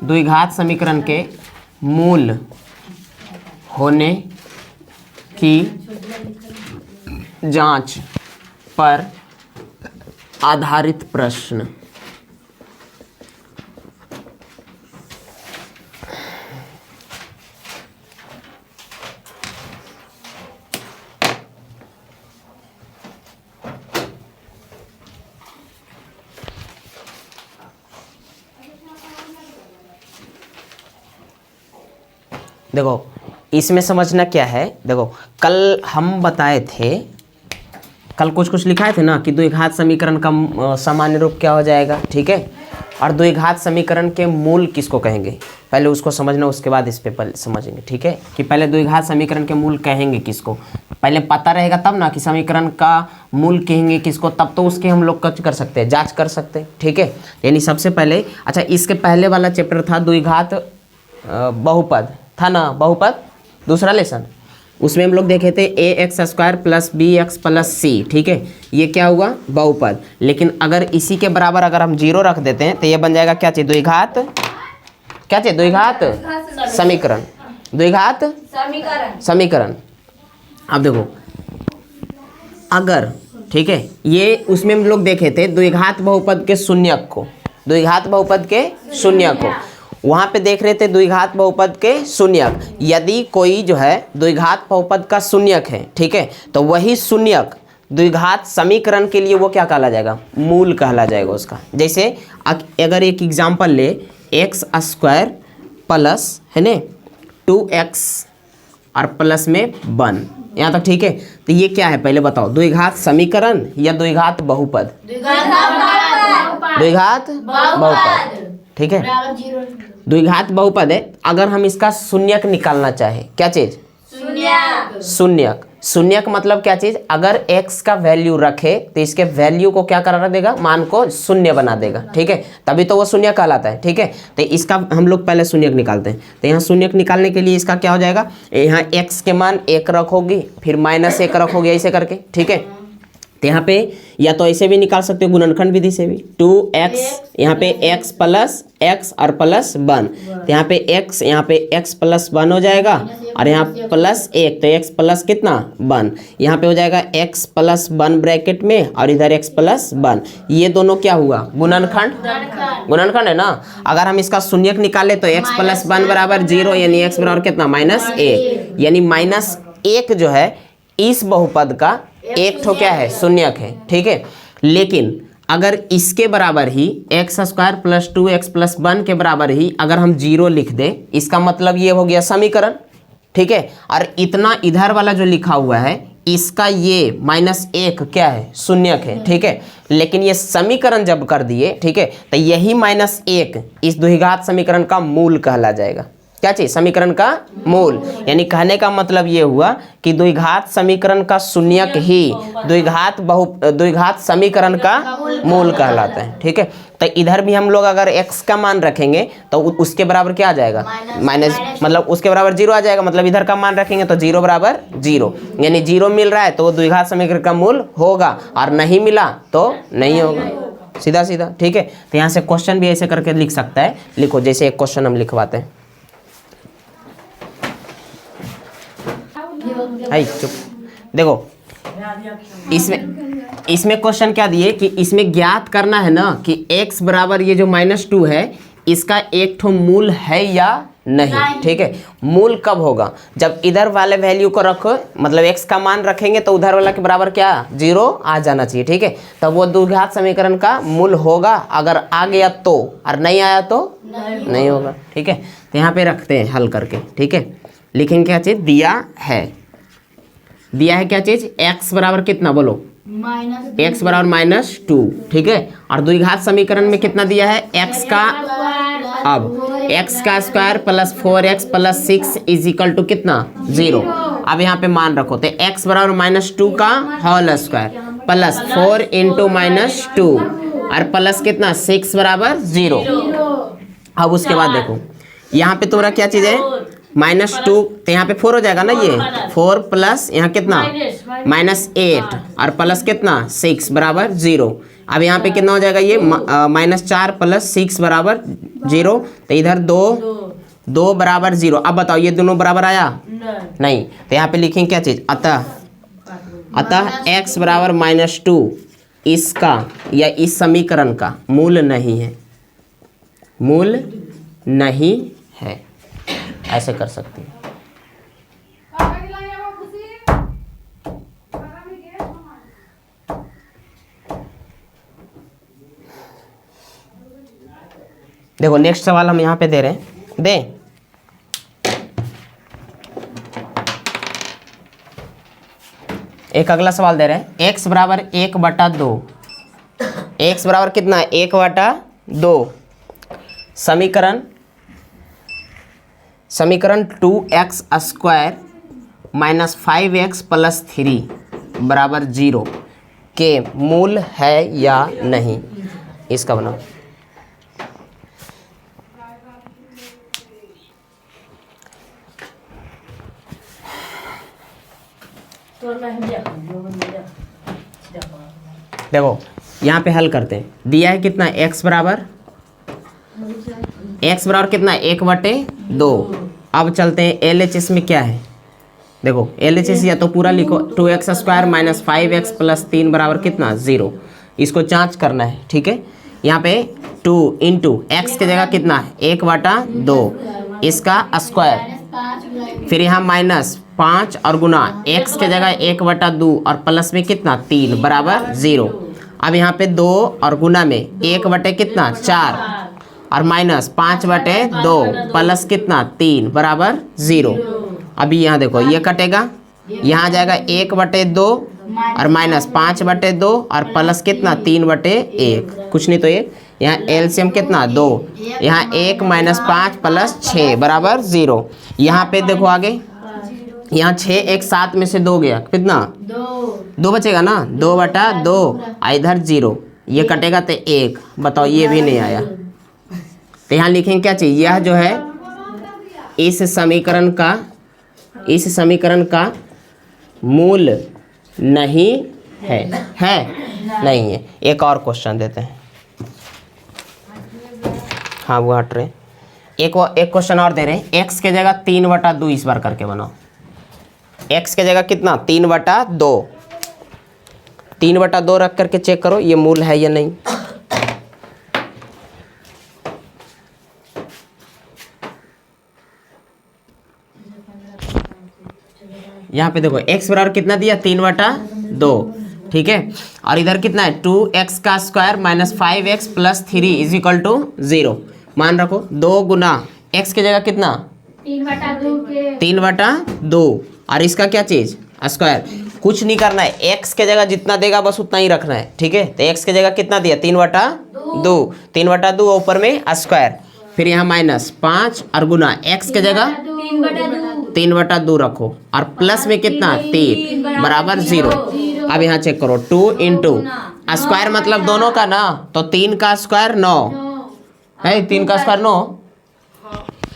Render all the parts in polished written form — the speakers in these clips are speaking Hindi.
द्विघात समीकरण के मूल होने की जांच पर आधारित प्रश्न। देखो इसमें समझना क्या है, देखो कल हम बताए थे, कल कुछ लिखाए थे ना कि द्विघात समीकरण का सामान्य रूप क्या हो जाएगा, ठीक है। और द्विघात समीकरण के मूल किसको कहेंगे, पहले उसको समझना, उसके बाद इस पे पहले समझेंगे, ठीक है। कि पहले द्विघात समीकरण के मूल कहेंगे किसको, पहले पता रहेगा तब ना कि समीकरण का मूल कहेंगे किसको, तब तो उसके हम लोग कर सकते हैं, जाँच कर सकते हैं, ठीक है। यानी सबसे पहले, अच्छा इसके पहले वाला चैप्टर था द्विघात बहुपद था ना, बहुपद दूसरा लेसन, उसमें हम लोग देखे थे ax² + bx + c, ठीक है। ये क्या हुआ, बहुपद। लेकिन अगर इसी के बराबर अगर हम 0 रख देते हैं तो ये बन जाएगा क्या चाहिए, द्विघात, क्या चाहिए, द्विघात समीकरण, द्विघात समीकरण। अब देखो अगर, ठीक है, ये उसमें हम लोग देखे थे द्विघात बहुपद के शून्यक को, द्विघात बहुपद के शून्यक को, वहाँ पे देख रहे थे द्विघात बहुपद के शून्यक। यदि कोई जो है द्विघात बहुपद का शून्यक है, ठीक है, तो वही शून्यक द्विघात समीकरण के लिए वो क्या कहला जाएगा, मूल कहला जाएगा उसका। जैसे अगर एक एग्जाम्पल ले, x² प्लस है न 2x और प्लस में 1, यहाँ तक ठीक है। तो ये क्या है पहले बताओ, द्विघात समीकरण या द्विघात बहुपद, द्विघात बहुपद, ठीक है, द्विघात बहुपद है। अगर हम इसका शून्यक निकालना चाहे, क्या चीज, शून्यक, शून्यक मतलब क्या चीज, अगर x का वैल्यू रखे तो इसके वैल्यू को क्या करा देगा, मान को शून्य बना देगा, ठीक है, तभी तो वो शून्य कहलाता है, ठीक है। तो इसका हम लोग पहले शून्यक निकालते हैं। तो यहाँ शून्यक निकालने के लिए इसका क्या हो जाएगा, यहाँ x के मान 1 रखोगी, फिर -1 रखोगी, ऐसे करके, ठीक है। तो यहाँ पे या तो ऐसे भी निकाल सकते हो, गुणनखंड विधि से भी, 2x यहाँ पे x प्लस x और प्लस 1, तो यहाँ पे x, यहाँ पे x प्लस 1 हो जाएगा, और यहाँ प्लस 1, तो x प्लस कितना 1, यहाँ पे हो जाएगा x प्लस 1 ब्रैकेट में, और इधर x प्लस 1, ये दोनों क्या हुआ, गुणनखंड, गुणनखंड है ना। अगर हम इसका शून्यक निकाले तो x प्लस 1 बराबर 0, यानी x बराबर कितना, -1, यानी -1 जो है इस बहुपद का एक ठो क्या है, शून्यक है, ठीक है। लेकिन अगर इसके बराबर ही x² + 2x + 1 के बराबर ही अगर हम 0 लिख दें, इसका मतलब ये हो गया समीकरण, ठीक है। और इतना इधर वाला जो लिखा हुआ है इसका ये -1 क्या है, शून्यक है, ठीक है। लेकिन ये समीकरण जब कर दिए, ठीक है, तो यही -1 इस द्विघात समीकरण का मूल कहला जाएगा, क्या चाहिए, समीकरण का मूल। यानी कहने का मतलब ये हुआ कि द्विघात समीकरण का शून्यक ही द्विघात समीकरण का मूल कहलाता है, ठीक है। तो इधर भी हम लोग अगर x का मान रखेंगे तो उसके बराबर क्या आ जाएगा, माइनस, मतलब उसके बराबर 0 आ जाएगा, मतलब इधर का मान रखेंगे तो 0 बराबर 0, यानी 0 मिल रहा है तो वो द्विघात समीकरण का मूल होगा, और नहीं मिला तो नहीं होगा, सीधा सीधा, ठीक है। तो यहाँ से क्वेश्चन भी ऐसे करके लिख सकता है, लिखो, जैसे एक क्वेश्चन हम लिखवाते हैं, चुप, देखो इसमें क्वेश्चन क्या दिए कि इसमें ज्ञात करना है ना कि x बराबर ये जो -2 है इसका एक ठो मूल है या नहीं, ठीक है। मूल कब होगा, जब इधर वाले वैल्यू को रखो, मतलब x का मान रखेंगे तो उधर वाला के बराबर क्या 0 आ जाना चाहिए, ठीक है, तब वो द्विघात समीकरण का मूल होगा। अगर आ गया तो, और नहीं आया तो नहीं होगा, ठीक है। तो यहाँ पे रखते हैं हल करके, ठीक है। लिखेंगे क्या चीज दिया है, दिया है क्या चीज, x बराबर कितना बोलो, x बराबर -2, ठीक है। और द्विघात समीकरण में कितना दिया है, x का, अब x का square plus 4x plus 6 is equal to कितना 0। अब यहाँ पे मान रखो, तो x बराबर -2 का होल स्क्वायर प्लस 4 इंटू -2 और प्लस कितना 6 बराबर 0। अब उसके बाद देखो यहाँ पे तुम्हारा क्या चीज़ है, -2, तो यहाँ पे 4 हो जाएगा ना, ये 4 प्लस यहाँ कितना -8 और प्लस कितना 6 बराबर 0। अब यहाँ पे कितना हो जाएगा ये -4 + 6 = 0, तो इधर 2 बराबर 0। अब बताओ ये दोनों बराबर आया नहीं, तो यहाँ पे लिखेंगे क्या चीज, अतः x बराबर -2 इसका या इस समीकरण का मूल नहीं है, मूल नहीं है, ऐसे कर सकते हैं। देखो नेक्स्ट सवाल हम यहाँ पे दे रहे हैं, दें एक अगला सवाल दे रहे हैं, x बराबर 1/2, x बराबर कितना है 1/2, समीकरण 2x² - 5x + 3 = 0 के मूल है या नहीं, इसका बनाओ। देखो यहाँ पे हल करते हैं, दिया है कितना x बराबर कितना 1/2। अब चलते हैं LHS में क्या है, देखो LHS या तो पूरा लिखो, 2x² - 5x + 3 = कितना 0, इसको जांच करना है। ठीक है, यहाँ पे 2 × x की जगह कितना 1/2 इसका स्क्वायर, फिर यहाँ -5 और गुना x की जगह 1/2 और प्लस में कितना 3 = 0। अब यहाँ पे 2 और गुना में 1 कितना 4 और -5/2 प्लस कितना 3 = 0। अभी यहाँ देखो ये कटेगा, यहाँ जाएगा 1/2 और -5/2 और प्लस कितना 3/1, कुछ नहीं तो ये यहाँ एलसीएम कितना 2, यहाँ 1 - 5 + 6 = 0। यहाँ पे देखो आगे, यहाँ 6 एक साथ में से 2 गया, कितना 2 बचेगा ना, 2/2 इधर 0, ये कटेगा तो 1। बताओ ये भी नहीं आया, तो यहाँ लिखेंगे क्या चाहिए, यह जो है इस समीकरण का मूल नहीं है, नहीं है। एक और क्वेश्चन देते हैं, हाँ वो हट रहे, एक क्वेश्चन और दे रहे हैं, x के जगह 3/2 इस बार करके बनाओ, x के जगह कितना 3/2, 3/2 रख करके चेक करो ये मूल है या नहीं। यहाँ पे देखो x बराबर कितना दिया 3/2, ठीक है, और इधर कितना है 2x² - 5x + 3 = 0। मान रखो 2 गुना x की जगह कितना 3/2 और इसका क्या चीज स्क्वायर, कुछ नहीं करना है, x के जगह जितना देगा बस उतना ही रखना है। ठीक है, तो x के जगह कितना दिया 3/2 ऊपर में स्क्वायर, फिर यहाँ -5 और गुना x के जगह 3/2 रखो और प्लस में कितना 3 = 0। अब यहाँ चेक करो 2 × स्क्वायर मतलब दोनों का ना, तो 3 का स्क्वायर 9 है, 3 का स्क्वायर 9,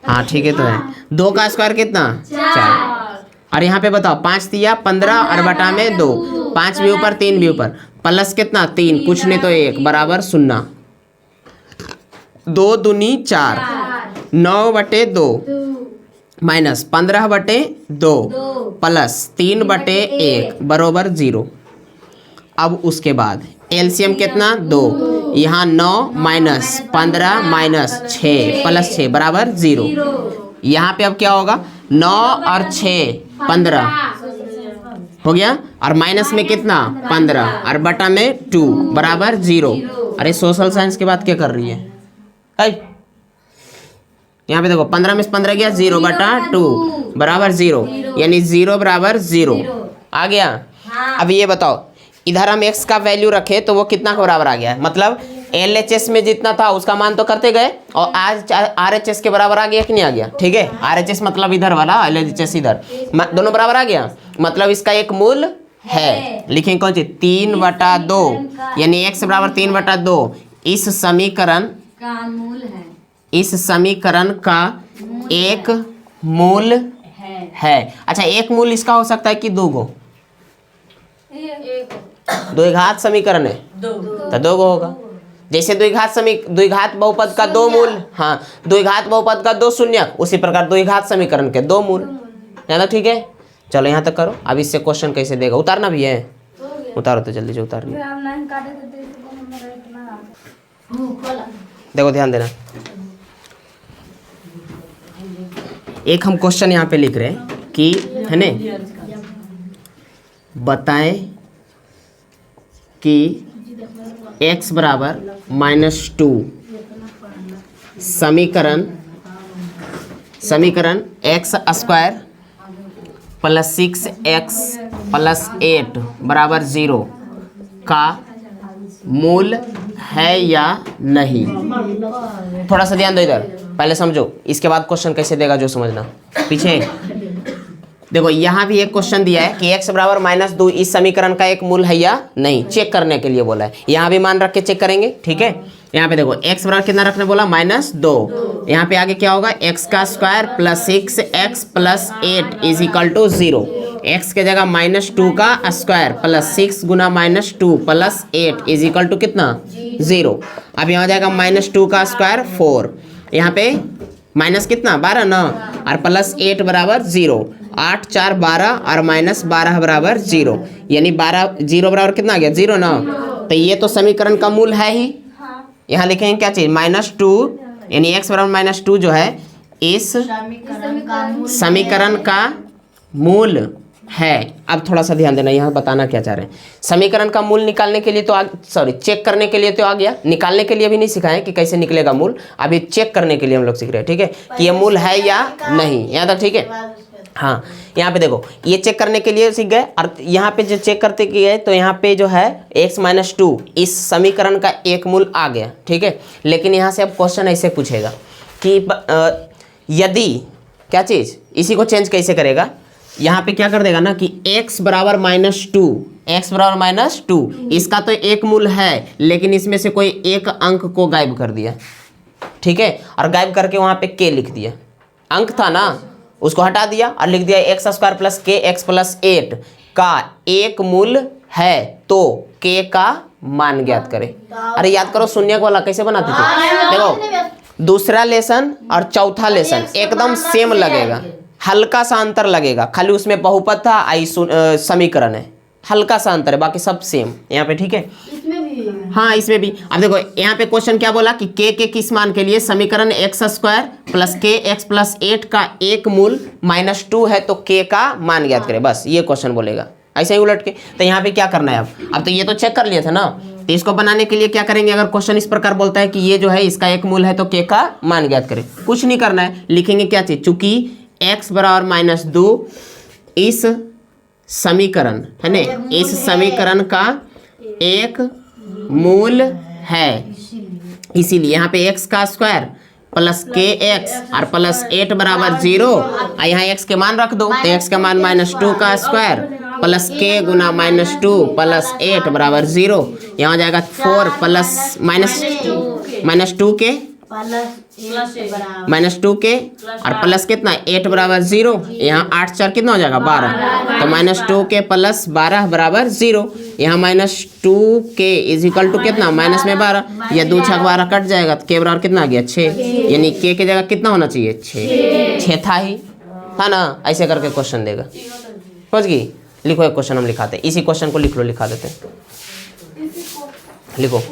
हाँ ठीक है, तो है 2 का स्क्वायर कितना 4, और यहाँ पे बताओ 5 दिया 15 और बटा में 2, 5 भी ऊपर 3 भी ऊपर, प्लस कितना 3, कुछ नहीं तो 1 = 0, 2 दूनी 4, 9/2 -15/2 प्लस 3/1 = 0। अब उसके बाद एलसीएम कितना 2, यहाँ 9 - 15 - 6 + 6 = 0। यहाँ पे अब क्या होगा 9 और 6 15 हो गया, और माइनस में कितना 15 और बटा में 2 = 0। अरे सोशल साइंस के बाद क्या कर रही है, यहाँ पे देखो 15 में 15 गया 0/2 = 0, यानी 0 = 0 आ गया। अब ये बताओ इधर हम x का वैल्यू रखे तो वो कितना के बराबर आ गया, मतलब LHS में जितना था उसका मान तो करते गए और आज RHS के बराबर आ गया कि नहीं आ गया। ठीक है, RHS मतलब इधर वाला, LHS इधर, दोनों बराबर आ गया, मतलब इसका एक मूल है। लिखेंगे कौन सी 3/2, यानी x बराबर 3/2 इस समीकरण का एक मूल है। अच्छा एक मूल इसका हो सकता है कि 2 गो, 2 घात समीकरण है, तो 2 गो होगा। जैसे द्विघात बहुपद का 2 मूल, हाँ द्विघात बहुपद का 2 शून्यक, उसी प्रकार द्विघात समीकरण के 2 मूल। याद ठीक है। चलो यहाँ तक करो। अब इससे क्वेश्चन कैसे देगा, उतारना भी है, उतारो तो जल्दी से उतारिए। देखो ध्यान देना, एक हम क्वेश्चन यहाँ पे लिख रहे हैं कि है ने, बताएं कि x बराबर -2 समीकरण x square plus 6x plus 8 बराबर 0 का मूल है या नहीं। थोड़ा सा ध्यान दो इधर, पहले समझो, इसके बाद क्वेश्चन कैसे देगा जो समझना। पीछे देखो, यहाँ भी एक क्वेश्चन दिया है कि x बराबर -2 इस समीकरण का एक मूल है या नहीं, चेक करने के लिए बोला है। यहाँ भी मान रख के चेक करेंगे, ठीक है। यहाँ पे देखो x बराबर कितना रखने बोला, -2। यहाँ पे आगे क्या होगा, x का square plus 6x plus 8 is equal to 0। x के जगह -2 का स्क्वायर प्लस 6 गुना -2 प्लस 8 इज इक्वल टू कितना, 0। अब यहाँ जाएगा -2 का स्क्वायर 4, यहाँ पे माइनस कितना 12 ना, और प्लस 8 बराबर 0। 8 4 12 और -12 बराबर 0, यानी 0 बराबर कितना आ गया, 0 ना। तो ये तो समीकरण का मूल है ही। यहाँ लिखेंगे क्या चीज, -2, यानी x बराबर -2 जो है इस समीकरण का मूल है। अब थोड़ा सा ध्यान देना, यहाँ बताना क्या चाह रहे हैं। समीकरण का मूल निकालने के लिए तो चेक करने के लिए तो आ गया, निकालने के लिए भी नहीं सिखाएं कि कैसे निकलेगा मूल, अभी चेक करने के लिए हम लोग सीख रहे हैं, ठीक है, कि ये मूल है या नहीं। यहाँ तक ठीक है। हाँ, यहाँ पे देखो, ये चेक करने के लिए सीख गए, और यहाँ पे जो चेक करते गए तो यहाँ पे जो है x - 2 इस समीकरण का एक मूल आ गया, ठीक है। लेकिन यहाँ से अब क्वेश्चन ऐसे पूछेगा कि यदि क्या चीज़, इसी को चेंज कैसे करेगा, यहाँ पे क्या कर देगा ना कि x बराबर -2 इसका तो एक मूल है, लेकिन इसमें से कोई एक अंक को गायब कर दिया, ठीक है, और गायब करके वहाँ पे k लिख दिया। अंक था ना, उसको हटा दिया और लिख दिया x square plus k x plus 8 का एक मूल है, तो k का मान ज्ञात करें। अरे याद करो शून्यक वाला कैसे बनाते थे। देखो दूसरा लेसन और चौथा लेसन एकदम सेम लगेगा, हल्का सा अंतर लगेगा, खाली उसमें बहुपद था, आई समीकरण है, हल्का सा अंतर है, बाकी सब सेम यहाँ पे, ठीक है। हाँ इसमें भी। अब देखो यहाँ पे क्वेश्चन क्या बोला कि k के किस मान के लिए समीकरण x square plus k x plus 8 का एक मूल -2 है, तो k का मान ज्ञात करें, बस ये क्वेश्चन बोलेगा ऐसे ही उलट के। तो यहाँ पे क्या करना है, अब तो ये तो चेक कर लिया था ना, तो इसको बनाने के लिए क्या करेंगे, अगर क्वेश्चन इस प्रकार बोलता है कि ये जो है इसका एक मूल है तो k का मान ज्ञात करें, कुछ नहीं करना है, लिखेंगे क्या चीज, चूंकि x बराबर -2 इस समीकरण है ना, इस समीकरण का एक मूल है, इसीलिए यहाँ पे x का स्क्वायर प्लस kx और प्लस 8 बराबर 0, और यहाँ x के मान रख दो, तो x का मान -2 का स्क्वायर प्लस k गुना -2 प्लस 8 बराबर 0। यहाँ जाएगा 4 प्लस -2 के और प्लस कितना 8 बराबर 0, यहाँ 8 4 कितना हो जाएगा 12, तो -2 के प्लस 12 बराबर 0। यहाँ -2 के इज इक्वल टू कितना, माइनस में 12, या 2 6 12 कट जाएगा, तो के बराबर कितना आ गया 6, यानी के की जगह कितना होना चाहिए 6 था ही, था ना। ऐसे करके क्वेश्चन देगा, समझ गई। लिखो एक क्वेश्चन हम लिखाते हैं, इसी क्वेश्चन को लिख लो, लिखा देते हैं, लिखो।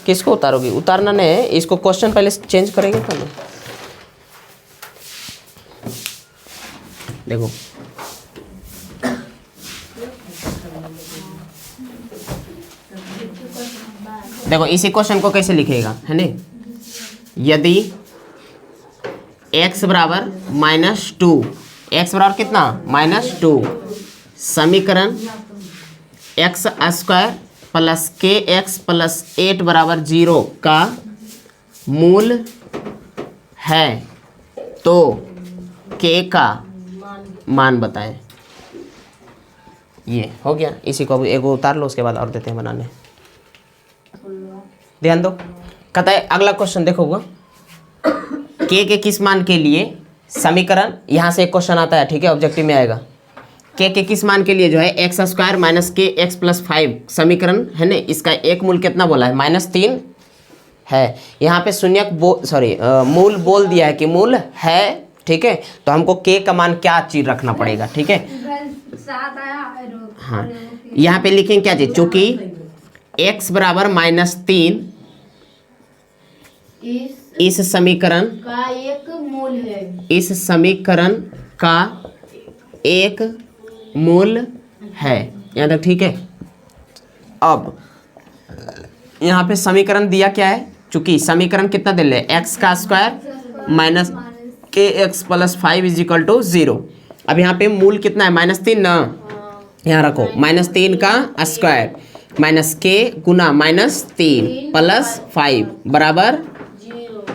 किसको उतारोगी, उतारना नहीं है, इसको क्वेश्चन पहले चेंज करेंगे तो ना। देखो देखो इसी क्वेश्चन को कैसे लिखेगा है ना, यदि x बराबर -2, x बराबर कितना -2, समीकरण x square plus kx plus 8 बराबर 0 का मूल है, तो k का मान बताएं। ये हो गया, इसी को एक उतार लो, उसके बाद और देते हैं बनाने। ध्यान दो, कहता है अगला क्वेश्चन देखोगे, k के किस मान के लिए समीकरण, यहाँ से एक क्वेश्चन आता है, ठीक है, ऑब्जेक्टिव में आएगा, के किस मान के लिए जो है x square minus k x plus 5 समीकरण है ना, इसका एक मूल कितना बोला है, -3 है। यहाँ पे शून्यक मूल बोल दिया है कि मूल है, ठीक है। तो हमको के का मान क्या चीज रखना पड़ेगा, ठीक है। हाँ, यहाँ पे लिखेंगे क्या चीज, चूंकि x बराबर -3 इस समीकरण का एक मूल है, इस समीकरण का एक मूल है, यहाँ तक ठीक है। अब यहाँ पे समीकरण दिया क्या है, चूंकि समीकरण कितना दे ले, एक्स का square minus k x plus 5 is equal to 0। अब यहाँ पे मूल कितना है, -3 ना, यहाँ रखो -3 का स्क्वायर माइनस के गुना -3 प्लस 5 बराबर,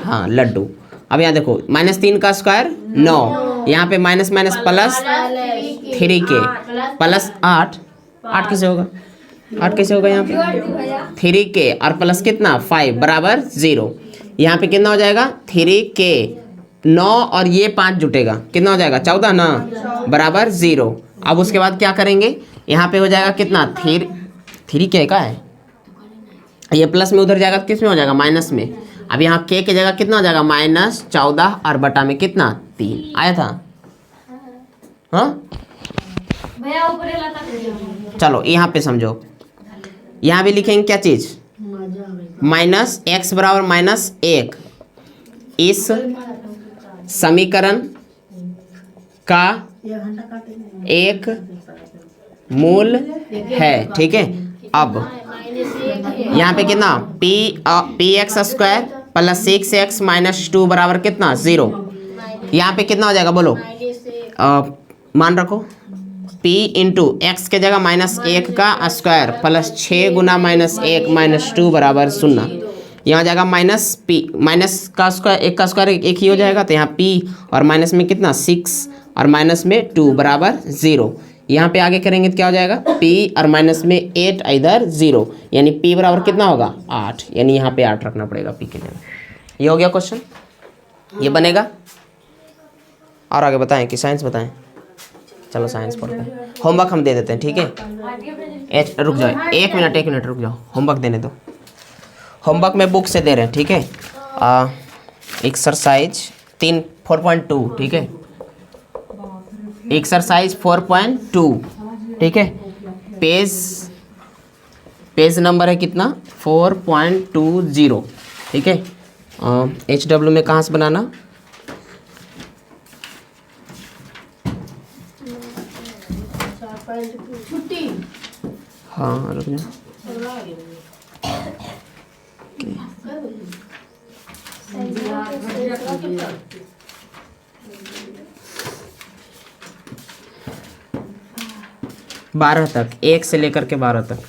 हाँ लड्डू। अब यहाँ देखो -3 का स्क्वायर 9, यहाँ पे माइनस माइनस प्लस 3 के प्लस 8 कैसे होगा, 8 कैसे होगा, यहाँ पे 3 के और प्लस कितना 5 बराबर 0। यहाँ पे कितना हो जाएगा, 3 के 9 और ये 5 जुटेगा, कितना हो जाएगा 14 ना, बराबर 0। अब उसके बाद क्या करेंगे, यहाँ पे हो जाएगा कितना 3 के का है, ये प्लस में उधर जाएगा तो किस में हो जाएगा, माइनस में। अब यहाँ के जगह कितना हो जाएगा, -14 और बटा में कितना 3 आया था, हाँ। चलो यहाँ पे समझो, यहाँ भी लिखेंगे क्या चीज, -x बराबर -1 इस समीकरण का एक मूल है, ठीक है। अब यहाँ पे कितना P x square plus 6x minus 2 बराबर कितना 0। यहाँ पे कितना हो जाएगा बोलो, मान रखो p इंटू एक्स के जगह -1 का स्क्वायर प्लस 6 गुना -1 माइनस 2 बराबर 0। यहाँ जाएगा माइनस p, माइनस का स्क्वायर, एक का स्क्वायर एक ही हो जाएगा, तो यहाँ p और माइनस में कितना 6 और माइनस में 2 बराबर 0। यहाँ पे आगे करेंगे तो क्या हो जाएगा, p और माइनस में 8 इधर 0, यानी p बराबर कितना होगा 8, यानी यहाँ पे 8 रखना पड़ेगा p के जगह। ये हो गया क्वेश्चन, ये बनेगा। और आगे बताएं कि साइंस बताएं, चलो साइंस पढ़ते हैं। होमवर्क हम दे देते हैं, ठीक है। रुक जाओ एक मिनट रुक जाओ, होमवर्क देने दो। होमवर्क में बुक से दे रहे हैं, ठीक है। एक्सरसाइज 4.2, ठीक है। एक्सरसाइज 4.2, ठीक है। पेज नंबर है कितना 4.20, ठीक है। HW में कहाँ से बनाना, हाँ रुक जाओ, बारह तक, 1 से लेकर के 12 तक।